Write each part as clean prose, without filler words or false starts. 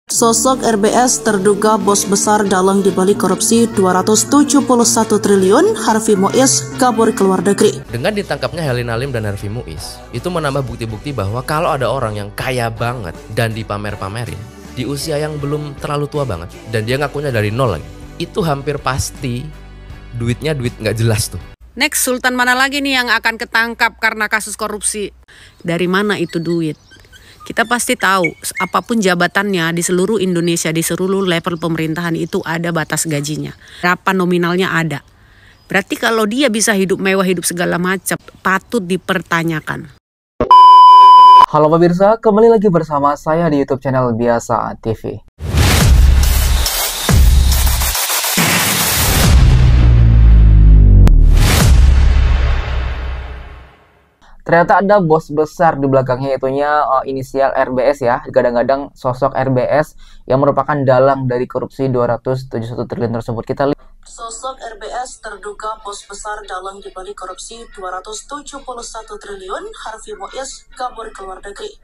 Sosok RBS terduga bos besar dalang dibalik korupsi 271 triliun, Harvey Mois kabur ke luar negeri. Dengan ditangkapnya Helena Lim dan Harvey Mois, itu menambah bukti-bukti bahwa kalau ada orang yang kaya banget dan dipamer-pamerin di usia yang belum terlalu tua banget, dan dia ngakunya dari nol lagi, itu hampir pasti duitnya duit nggak jelas tuh. Next, sultan mana lagi nih yang akan ketangkap karena kasus korupsi? Dari mana itu duit? Kita pasti tahu, apapun jabatannya di seluruh Indonesia, di seluruh level pemerintahan itu ada batas gajinya. Berapa nominalnya ada. Berarti kalau dia bisa hidup mewah, hidup segala macam, patut dipertanyakan. Halo pemirsa, kembali lagi bersama saya di YouTube channel Biasa TV. Ternyata ada bos besar di belakangnya, itunya inisial RBS ya. Kadang-kadang sosok RBS yang merupakan dalang dari korupsi 271 triliun tersebut. Kita lihat. Sosok RBS terduga bos besar dalang dibalik korupsi 271 triliun, Harvey Mois kabur ke luar negeri.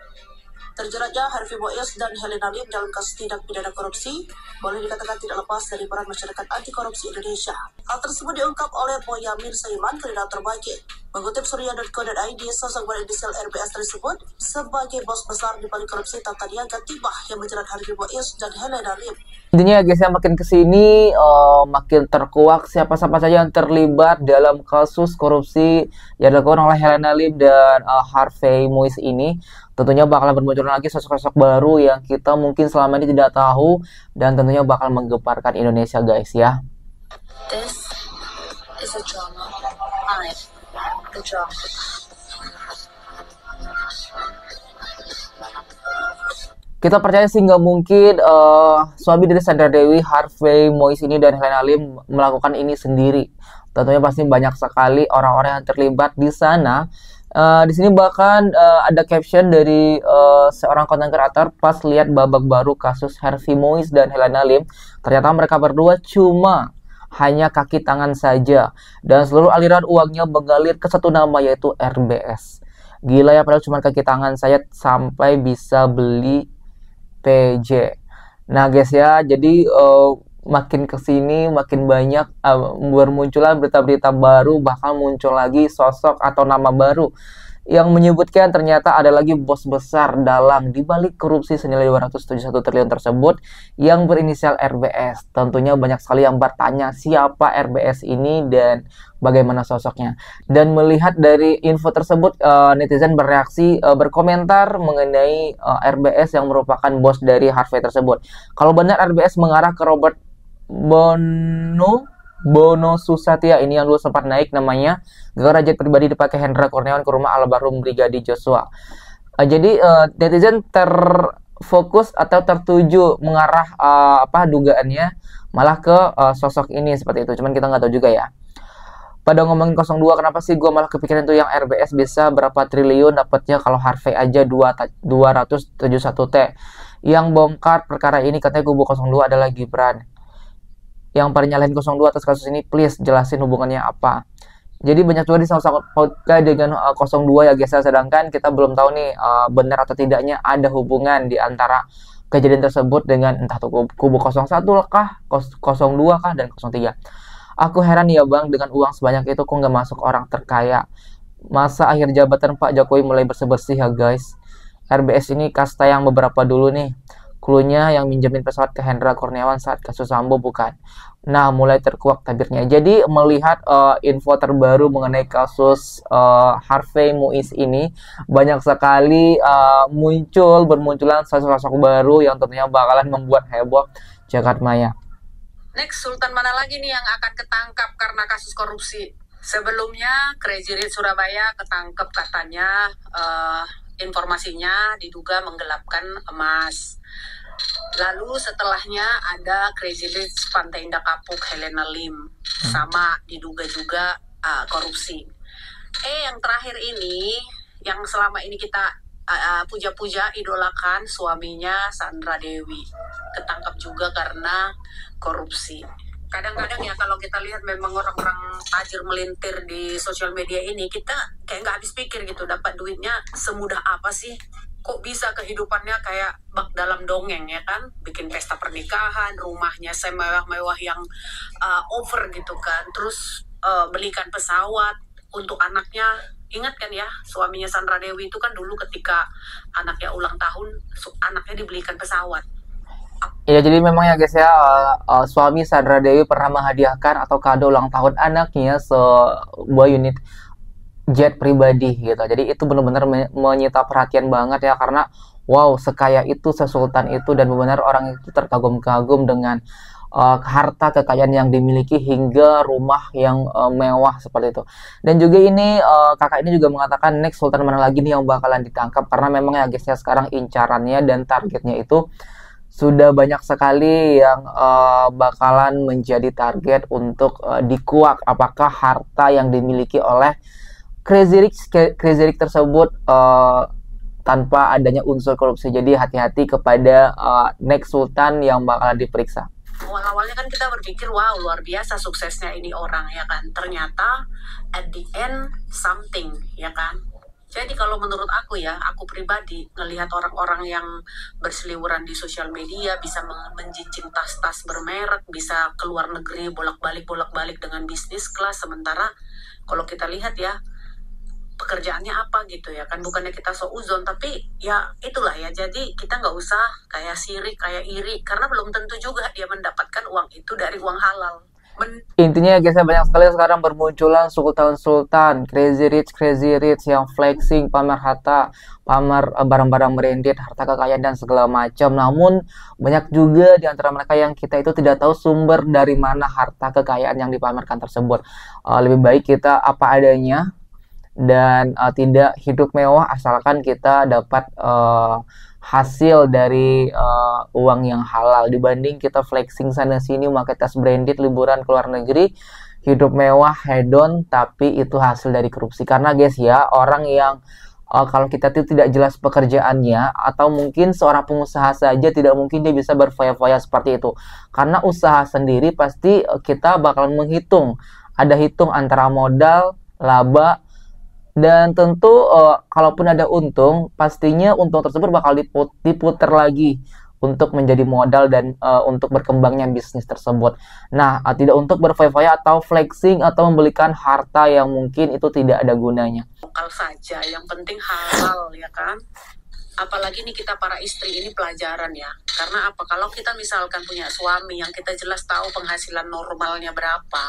Terjeratnya Harvey Mois dan Helena Lim dalam kasus tindak pidana korupsi boleh dikatakan tidak lepas dari peran masyarakat anti korupsi Indonesia. Hal tersebut diungkap oleh Boyamin Saiman, koordinator Bagi. Mengutip surya.co.id, sosok berinisial RBS tersebut sebagai bos besar di balik korupsi tata niaga timah yang menjerat Harvey Mois dan Helena Lim. Intinya ya guys ya, makin kesini makin terkuak siapa-siapa saja yang terlibat dalam kasus korupsi yang dilakukan oleh Helena Lim dan Harvey Mois ini. Tentunya bakal bermunculan lagi sosok-sosok baru yang kita mungkin selama ini tidak tahu, dan tentunya bakal menggemparkan Indonesia guys ya. This is a drama. The drama. Kita percaya sih nggak mungkin suami dari Sandra Dewi, Harvey Mois ini dan Helena Lim melakukan ini sendiri. Tentunya pasti banyak sekali orang-orang yang terlibat di sana. Di sini bahkan ada caption dari seorang konten kreator pas lihat babak baru kasus Harvey Mois dan Helena Lim. Ternyata mereka berdua cuma hanya kaki tangan saja, dan seluruh aliran uangnya mengalir ke satu nama, yaitu RBS. Gila ya, padahal cuma kaki tangan saja sampai bisa beli PJ. Nah guys ya, jadi makin kesini makin banyak bermunculan berita-berita baru, bahkan muncul lagi sosok atau nama baru yang menyebutkan ternyata ada lagi bos besar dalang di balik korupsi senilai 271 triliun tersebut yang berinisial RBS. Tentunya banyak sekali yang bertanya siapa RBS ini dan bagaimana sosoknya. Dan melihat dari info tersebut, netizen bereaksi, berkomentar mengenai RBS yang merupakan bos dari Harvey tersebut. Kalau benar RBS mengarah ke Robert Bono Susatya ini yang dulu sempat naik namanya gara-gara jet pribadi dipakai Hendra Kurniawan ke rumah almarhum Brigadir Joshua. Jadi netizen terfokus atau tertuju mengarah dugaannya malah ke sosok ini seperti itu. Cuman kita nggak tahu juga ya. Pada ngomongin 02, kenapa sih gue malah kepikiran tuh yang RBS bisa berapa triliun dapatnya kalau Harvey aja 271T. Yang bongkar perkara ini katanya kubu 02 adalah Gibran. Yang paling nyalahin 02 atas kasus ini, please jelasin hubungannya apa. Jadi banyak juga disangkut pautkan dengan 02 ya guys, sedangkan kita belum tahu nih benar atau tidaknya ada hubungan di antara kejadian tersebut dengan entah tuh kubu 01 kah, 02 kah, dan 03. Aku heran ya bang, dengan uang sebanyak itu kok nggak masuk orang terkaya. Masa akhir jabatan Pak Jokowi mulai bersih-bersih ya guys. RBS ini kasta yang beberapa dulu nih. Klunya yang minjemin pesawat ke Hendra Kurniawan saat kasus Sambo bukan? Nah, mulai terkuak tabirnya. Jadi melihat info terbaru mengenai kasus Harvey Mois ini, banyak sekali bermunculan sosok-sosok baru yang tentunya bakalan membuat heboh jagat maya. Next, sultan mana lagi nih yang akan ketangkap karena kasus korupsi? Sebelumnya, Crazy Rich Surabaya ketangkep katanya informasinya diduga menggelapkan emas. Lalu setelahnya ada Crazy Rich Pantai Indah Kapuk Helena Lim, sama diduga juga korupsi. Yang terakhir ini yang selama ini kita puja-puja idolakan, suaminya Sandra Dewi ketangkap juga karena korupsi. Kadang-kadang ya kalau kita lihat memang orang-orang tajir melintir di sosial media ini, kita kayak nggak habis pikir gitu, dapat duitnya semudah apa sih? kok bisa kehidupannya kayak bak dalam dongeng ya kan, bikin pesta pernikahan, rumahnya semewah-mewah yang over gitu kan, terus belikan pesawat untuk anaknya. Ingat kan ya, suaminya Sandra Dewi itu kan dulu ketika anaknya ulang tahun, anaknya dibelikan pesawat. Ya, jadi memang ya guys ya, suami Sandra Dewi pernah menghadiahkan atau kado ulang tahun anaknya sebuah unit jet pribadi gitu. Jadi itu benar-benar menyita perhatian banget ya, karena wow, sekaya itu, sesultan itu, dan benar orang itu terkagum-kagum dengan harta kekayaan yang dimiliki hingga rumah yang mewah seperti itu. Dan juga ini kakak ini juga mengatakan next sultan mana lagi nih yang bakalan ditangkap, karena memang ya guys ya sekarang incarannya dan targetnya itu sudah banyak sekali yang bakalan menjadi target untuk dikuak apakah harta yang dimiliki oleh Crazy Rich tersebut tanpa adanya unsur korupsi. Jadi hati-hati kepada next sultan yang bakalan diperiksa. Awal-awalnya kan kita berpikir wow luar biasa suksesnya ini orang ya kan, ternyata at the end something ya kan. Jadi kalau menurut aku ya, aku pribadi ngelihat orang-orang yang berseliweran di sosial media bisa menjinjing tas-tas bermerek, bisa keluar negeri bolak-balik dengan bisnis kelas, sementara kalau kita lihat ya pekerjaannya apa gitu ya kan, bukannya kita seuzon, tapi ya itulah ya, jadi kita nggak usah kayak sirik, kayak iri, karena belum tentu juga dia mendapatkan uang itu dari uang halal. Intinya guys ya, banyak sekali sekarang bermunculan sultan-sultan crazy rich yang flexing, pamer harta, pamer barang-barang branded, harta kekayaan dan segala macam. Namun banyak juga di antara mereka yang kita itu tidak tahu sumber dari mana harta kekayaan yang dipamerkan tersebut. Lebih baik kita apa adanya dan tidak hidup mewah asalkan kita dapat hasil dari uang yang halal, dibanding kita flexing sana sini pakai tas branded, liburan ke luar negeri, hidup mewah, hedon, tapi itu hasil dari korupsi. Karena guys ya, orang yang kalau kita tuh tidak jelas pekerjaannya, atau mungkin seorang pengusaha saja tidak mungkin dia bisa berfoya-foya seperti itu, karena usaha sendiri pasti kita bakalan menghitung, ada hitung antara modal, laba, dan tentu kalaupun ada untung, pastinya untung tersebut bakal diputar lagi untuk menjadi modal dan untuk berkembangnya bisnis tersebut. Nah, tidak untuk berfoya-foya atau flexing atau membelikan harta yang mungkin itu tidak ada gunanya. Lokal saja, yang penting halal ya kan. Apalagi nih kita para istri, ini pelajaran ya. Karena apa? Kalau kita misalkan punya suami yang kita jelas tahu penghasilan normalnya berapa,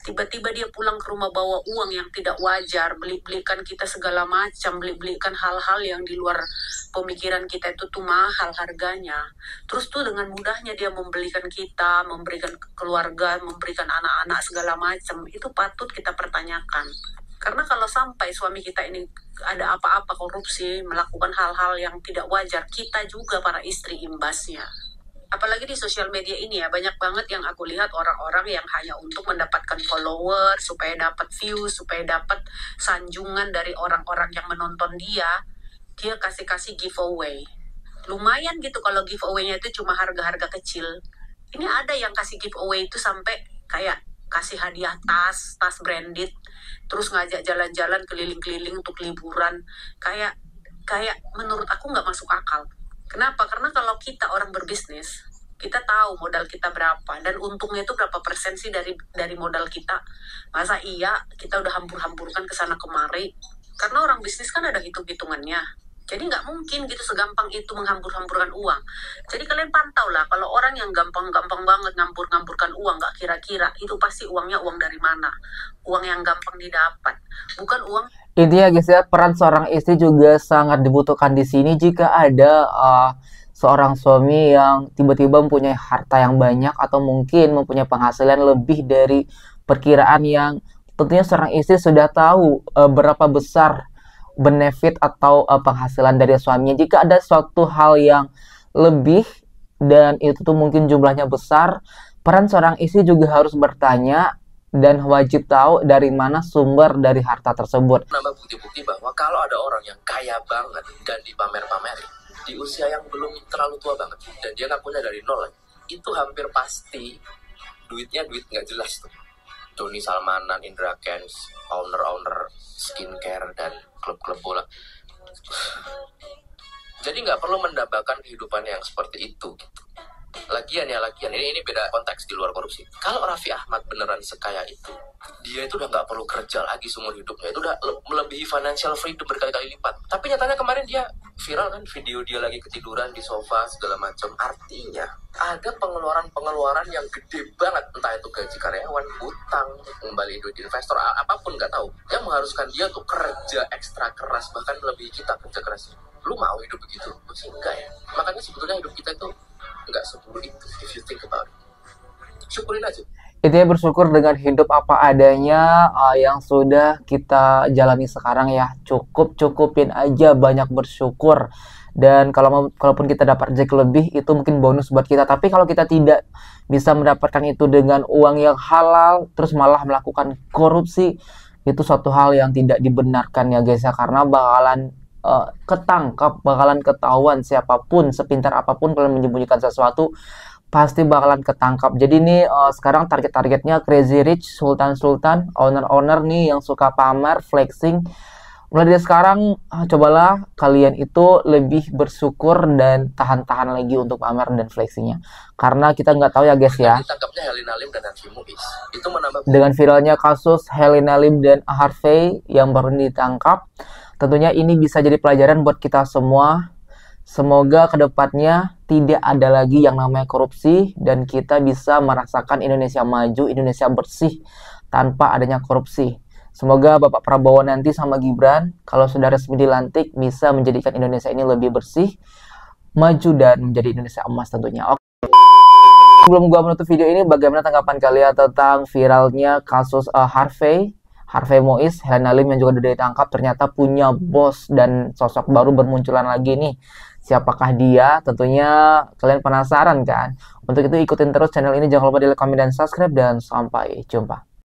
tiba-tiba dia pulang ke rumah bawa uang yang tidak wajar, belikan kita segala macam, belikan hal-hal yang di luar pemikiran kita itu tuh mahal harganya. Terus tuh dengan mudahnya dia membelikan kita, memberikan keluarga, memberikan anak-anak segala macam, itu patut kita pertanyakan. Karena kalau sampai suami kita ini ada apa-apa korupsi, melakukan hal-hal yang tidak wajar, kita juga para istri imbasnya. Apalagi di sosial media ini ya, banyak banget yang aku lihat orang-orang yang hanya untuk mendapatkan follower, supaya dapat views, supaya dapat sanjungan dari orang-orang yang menonton dia kasih giveaway. Lumayan gitu kalau giveaway-nya itu cuma harga-harga kecil. Ini ada yang kasih giveaway itu sampai kayak kasih hadiah tas branded, terus ngajak jalan-jalan keliling-keliling untuk liburan. Kayak menurut aku nggak masuk akal. Kenapa? Karena kalau kita orang berbisnis, kita tahu modal kita berapa dan untungnya itu berapa persen sih dari modal kita. Masa iya kita udah hampur-hampurkan ke sana kemari? Karena orang bisnis kan ada hitung-hitungannya. Jadi nggak mungkin gitu segampang itu menghampur-hampurkan uang. Jadi kalian pantau lah, kalau orang yang gampang-gampang banget ngampur-ngampurkan uang, nggak kira-kira, itu pasti uangnya uang dari mana? Uang yang gampang didapat, bukan uang. Intinya guys ya, peran seorang istri juga sangat dibutuhkan di sini. Jika ada seorang suami yang tiba-tiba mempunyai harta yang banyak atau mungkin mempunyai penghasilan lebih dari perkiraan, yang tentunya seorang istri sudah tahu berapa besar benefit atau penghasilan dari suaminya. Jika ada suatu hal yang lebih dan itu tuh mungkin jumlahnya besar, peran seorang istri juga harus bertanya dan wajib tahu dari mana sumber dari harta tersebut. Nambah bukti-bukti bahwa kalau ada orang yang kaya banget dan dipamer-pamerin di usia yang belum terlalu tua banget dan dia ngakunya dari nol, itu hampir pasti duitnya duit nggak jelas tuh. Doni Salmanan, Indra Kents, owner skincare dan klub-klub bola. Jadi nggak perlu mendambakan kehidupan yang seperti itu gitu. Lagian ini beda konteks di luar korupsi. Kalau Raffi Ahmad beneran sekaya itu, dia itu udah nggak perlu kerja lagi seumur hidupnya, itu udah melebihi financial freedom berkali-kali lipat. Tapi nyatanya kemarin dia viral kan, video dia lagi ketiduran di sofa segala macam. Artinya ada pengeluaran yang gede banget, entah itu gaji karyawan, utang, kembali duit investor, apapun nggak tahu, yang mengharuskan dia tuh kerja ekstra keras, bahkan melebihi kita kerja keras. Lu mau hidup begitu? Sih enggak ya. Makanya sebetulnya hidup kita itu nggak seburuk itu, if you think about it. Syukurin aja. Intinya bersyukur dengan hidup apa adanya yang sudah kita jalani sekarang ya. Cukupin aja, banyak bersyukur. Dan kalaupun kita dapat rezeki lebih, itu mungkin bonus buat kita. Tapi kalau kita tidak bisa mendapatkan itu dengan uang yang halal, terus malah melakukan korupsi, itu suatu hal yang tidak dibenarkan ya guys ya. Karena bakalan ketangkap, bakalan ketahuan. Siapapun, sepintar apapun kalian menyembunyikan sesuatu, pasti bakalan ketangkap. Jadi ini sekarang targetnya Crazy Rich, Sultan, owner nih yang suka pamer, flexing. Mulai dari sekarang cobalah kalian itu lebih bersyukur dan tahan-tahan lagi untuk pamer dan flexingnya. Karena kita nggak tahu ya guys ya. Ditangkapnya Helena Lim dan Harvey Muiz, itu menambah Dengan viralnya kasus Helena Lim dan Harvey yang baru ditangkap, tentunya ini bisa jadi pelajaran buat kita semua. Semoga kedepannya tidak ada lagi yang namanya korupsi dan kita bisa merasakan Indonesia maju, Indonesia bersih tanpa adanya korupsi. Semoga Bapak Prabowo nanti sama Gibran kalau sudah resmi dilantik bisa menjadikan Indonesia ini lebih bersih, maju dan menjadi Indonesia emas tentunya. Oke. Sebelum gua menutup video ini, bagaimana tanggapan kalian tentang viralnya kasus Harvey Muiz, Helena Lim yang juga sudah ditangkap, ternyata punya bos dan sosok baru bermunculan lagi nih. Siapakah dia? Tentunya kalian penasaran kan? Untuk itu ikutin terus channel ini, jangan lupa di like, komen, dan subscribe, dan sampai jumpa.